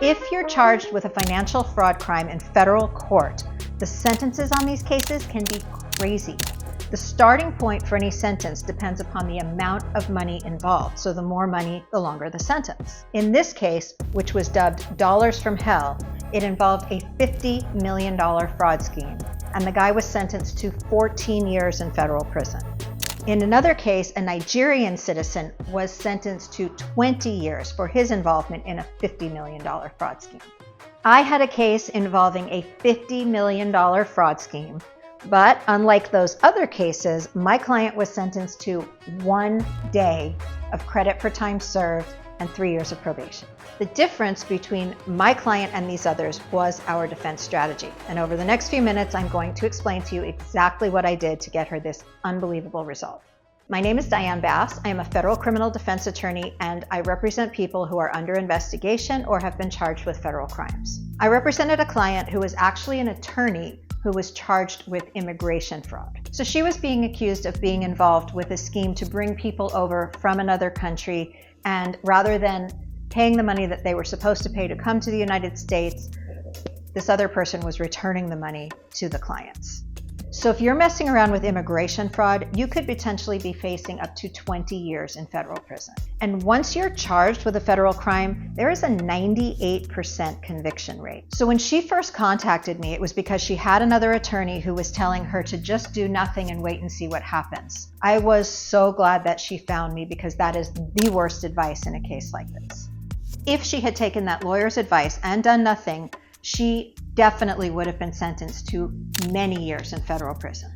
If you're charged with a financial fraud crime in federal court, the sentences on these cases can be crazy. The starting point for any sentence depends upon the amount of money involved. So the more money, the longer the sentence. In this case, which was dubbed Dollars from Hell, it involved a $50 million fraud scheme, and the guy was sentenced to 14 years in federal prison. In another case, a Nigerian citizen was sentenced to 20 years for his involvement in a $50 million fraud scheme. I had a case involving a $50 million fraud scheme, but unlike those other cases, my client was sentenced to 1 day of credit for time served and 3 years of probation. The difference between my client and these others was our defense strategy. And over the next few minutes, I'm going to explain to you exactly what I did to get her this unbelievable result. My name is Diane Bass. I am a federal criminal defense attorney, and I represent people who are under investigation or have been charged with federal crimes. I represented a client who was actually an attorney who was charged with immigration fraud. So she was being accused of being involved with a scheme to bring people over from another country, and rather than paying the money that they were supposed to pay to come to the United States, this other person was returning the money to the clients. So if you're messing around with immigration fraud, you could potentially be facing up to 20 years in federal prison. And once you're charged with a federal crime, there is a 98% conviction rate. So when she first contacted me, it was because she had another attorney who was telling her to just do nothing and wait and see what happens. I was so glad that she found me, because that is the worst advice in a case like this. If she had taken that lawyer's advice and done nothing, she definitely would have been sentenced to many years in federal prison.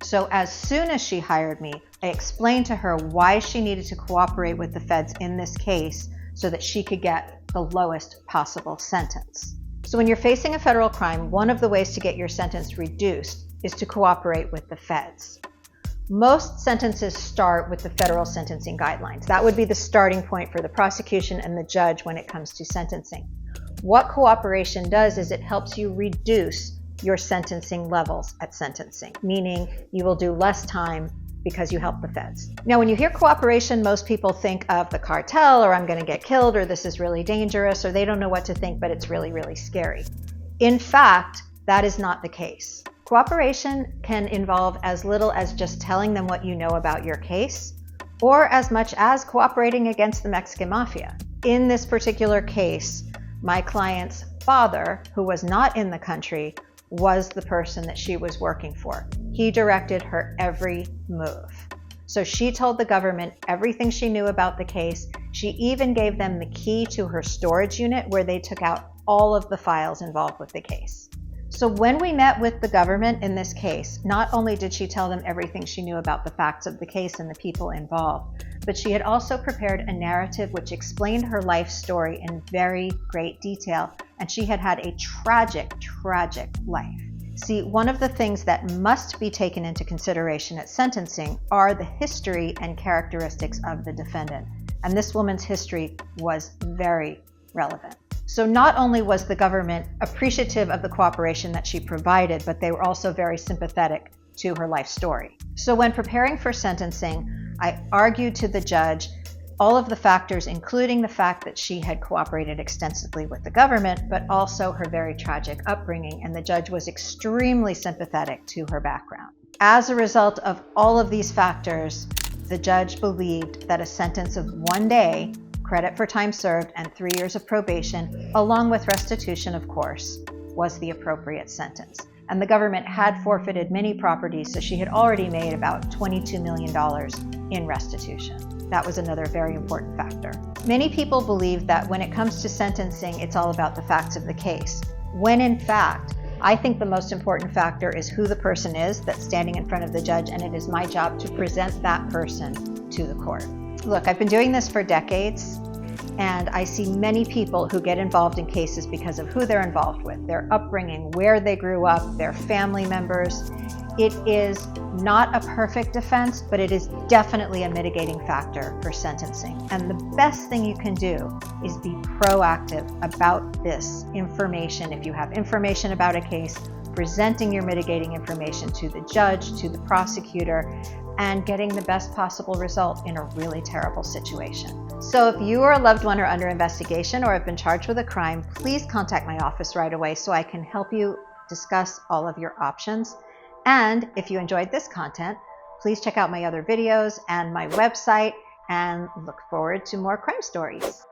So as soon as she hired me, I explained to her why she needed to cooperate with the feds in this case so that she could get the lowest possible sentence. So when you're facing a federal crime, one of the ways to get your sentence reduced is to cooperate with the feds. Most sentences start with the federal sentencing guidelines. That would be the starting point for the prosecution and the judge when it comes to sentencing. What cooperation does is it helps you reduce your sentencing levels at sentencing, meaning you will do less time because you help the feds. Now, when you hear cooperation, most people think of the cartel, or I'm going to get killed, or this is really dangerous, or they don't know what to think, but it's really, really scary. In fact, that is not the case. Cooperation can involve as little as just telling them what you know about your case, or as much as cooperating against the Mexican mafia. In this particular case, my client's father, who was not in the country, was the person that she was working for. He directed her every move. So she told the government everything she knew about the case. She even gave them the key to her storage unit where they took out all of the files involved with the case. So when we met with the government in this case, not only did she tell them everything she knew about the facts of the case and the people involved, but she had also prepared a narrative which explained her life story in very great detail, and she had had a tragic, tragic life. See, one of the things that must be taken into consideration at sentencing are the history and characteristics of the defendant, and this woman's history was very relevant. So not only was the government appreciative of the cooperation that she provided, but they were also very sympathetic to her life story. So when preparing for sentencing, I argued to the judge all of the factors, including the fact that she had cooperated extensively with the government, but also her very tragic upbringing, and the judge was extremely sympathetic to her background. As a result of all of these factors, the judge believed that a sentence of 1 day, credit for time served, and 3 years of probation, along with restitution, of course, was the appropriate sentence. And the government had forfeited many properties, so she had already made about $22 million in restitution. That was another very important factor. Many people believe that when it comes to sentencing, it's all about the facts of the case, when in fact, I think the most important factor is who the person is that's standing in front of the judge, and it is my job to present that person to the court. Look, I've been doing this for decades, and I see many people who get involved in cases because of who they're involved with, their upbringing, where they grew up, their family members. It is not a perfect defense, but it is definitely a mitigating factor for sentencing. And the best thing you can do is be proactive about this information. If you have information about a case, presenting your mitigating information to the judge, to the prosecutor, and getting the best possible result in a really terrible situation. So if you or a loved one are under investigation or have been charged with a crime, please contact my office right away so I can help you discuss all of your options. And if you enjoyed this content, please check out my other videos and my website, and look forward to more crime stories.